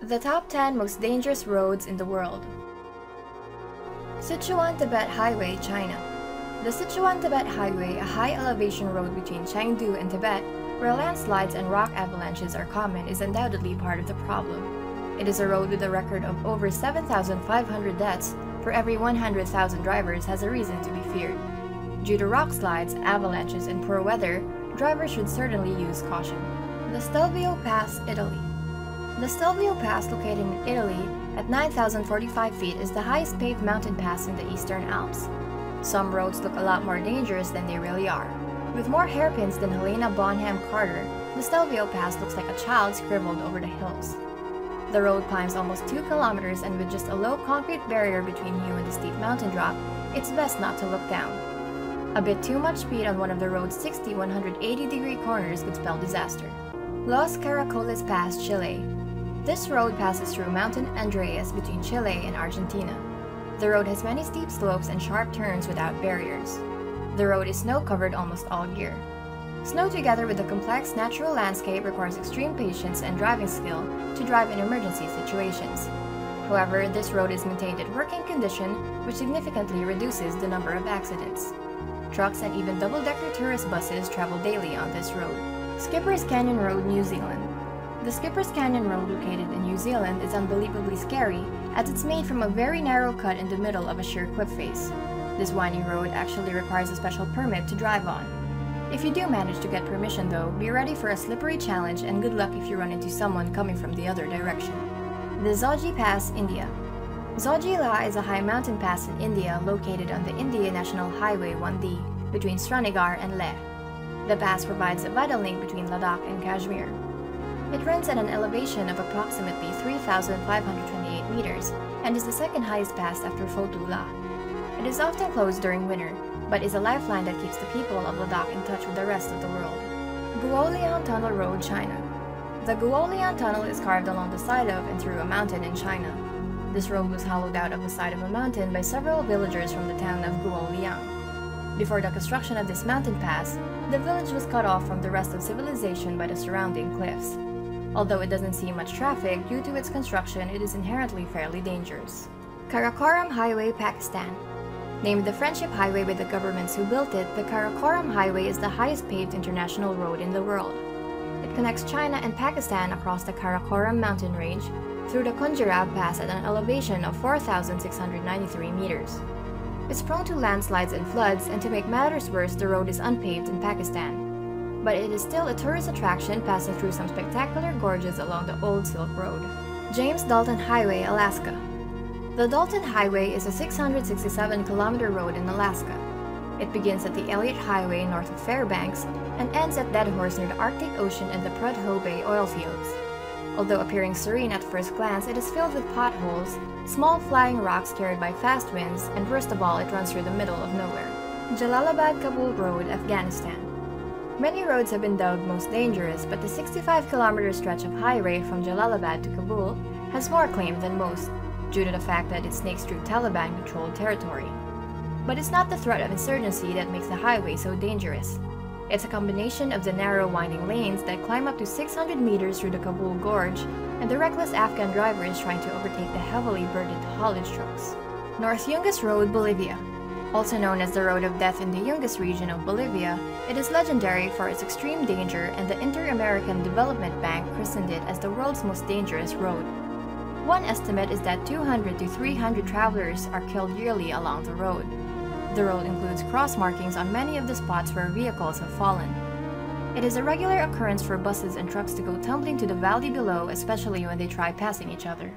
The top 10 most dangerous roads in the world. Sichuan-Tibet Highway, China. The Sichuan-Tibet Highway, a high-elevation road between Chengdu and Tibet, where landslides and rock avalanches are common, is undoubtedly part of the problem. It is a road with a record of over 7,500 deaths for every 100,000 drivers has a reason to be feared. Due to rock slides, avalanches, and poor weather, drivers should certainly use caution. The Stelvio Pass, Italy. The Stelvio Pass, located in Italy at 9,045 feet, is the highest paved mountain pass in the Eastern Alps. Some roads look a lot more dangerous than they really are. With more hairpins than Helena Bonham Carter, the Stelvio Pass looks like a child scribbled over the hills. The road climbs almost 2 kilometers, and with just a low concrete barrier between you and the steep mountain drop, it's best not to look down. A bit too much speed on one of the road's 180-degree corners could spell disaster. Los Caracoles Pass, Chile. This road passes through Mountain Andreas between Chile and Argentina. The road has many steep slopes and sharp turns without barriers. The road is snow-covered almost all year. Snow, together with the complex natural landscape, requires extreme patience and driving skill to drive in emergency situations. However, this road is maintained in working condition, which significantly reduces the number of accidents. Trucks and even double-decker tourist buses travel daily on this road. Skipper's Canyon Road, New Zealand. The Skipper's Canyon Road, located in New Zealand, is unbelievably scary as it's made from a very narrow cut in the middle of a sheer cliff face. This winding road actually requires a special permit to drive on. If you do manage to get permission though, be ready for a slippery challenge and good luck if you run into someone coming from the other direction. The Zoji Pass, India. Zoji La is a high mountain pass in India located on the India National Highway 1D between Srinagar and Leh. The pass provides a vital link between Ladakh and Kashmir. It runs at an elevation of approximately 3,528 meters and is the second highest pass after Photu La. It is often closed during winter, but is a lifeline that keeps the people of Ladakh in touch with the rest of the world. Guoliang Tunnel Road, China. The Guoliang Tunnel is carved along the side of and through a mountain in China. This road was hollowed out of the side of a mountain by several villagers from the town of Guoliang. Before the construction of this mountain pass, the village was cut off from the rest of civilization by the surrounding cliffs. Although it doesn't see much traffic due to its construction, it is inherently fairly dangerous. Karakoram Highway, Pakistan. Named the Friendship Highway by the governments who built it, the Karakoram Highway is the highest paved international road in the world. It connects China and Pakistan across the Karakoram mountain range through the Khunjerab Pass at an elevation of 4,693 meters. It's prone to landslides and floods, and to make matters worse, the road is unpaved in Pakistan. But it is still a tourist attraction, passing through some spectacular gorges along the Old Silk Road. James Dalton Highway, Alaska. The Dalton Highway is a 667-kilometer road in Alaska. It begins at the Elliott Highway north of Fairbanks and ends at Dead Horse near the Arctic Ocean and the Prudhoe Bay oil fields. Although appearing serene at first glance, it is filled with potholes, small flying rocks carried by fast winds, and worst of all, it runs through the middle of nowhere. Jalalabad-Kabul Road, Afghanistan. Many roads have been dubbed most dangerous, but the 65-kilometer stretch of highway from Jalalabad to Kabul has more claim than most, due to the fact that it snakes through Taliban-controlled territory. But it's not the threat of insurgency that makes the highway so dangerous. It's a combination of the narrow winding lanes that climb up to 600 meters through the Kabul Gorge and the reckless Afghan drivers trying to overtake the heavily burdened haulage trucks. North Yungas Road, Bolivia. Also known as the Road of Death in the Yungas region of Bolivia, it is legendary for its extreme danger, and the Inter-American Development Bank christened it as the world's most dangerous road. One estimate is that 200 to 300 travelers are killed yearly along the road. The road includes cross markings on many of the spots where vehicles have fallen. It is a regular occurrence for buses and trucks to go tumbling to the valley below, especially when they try passing each other.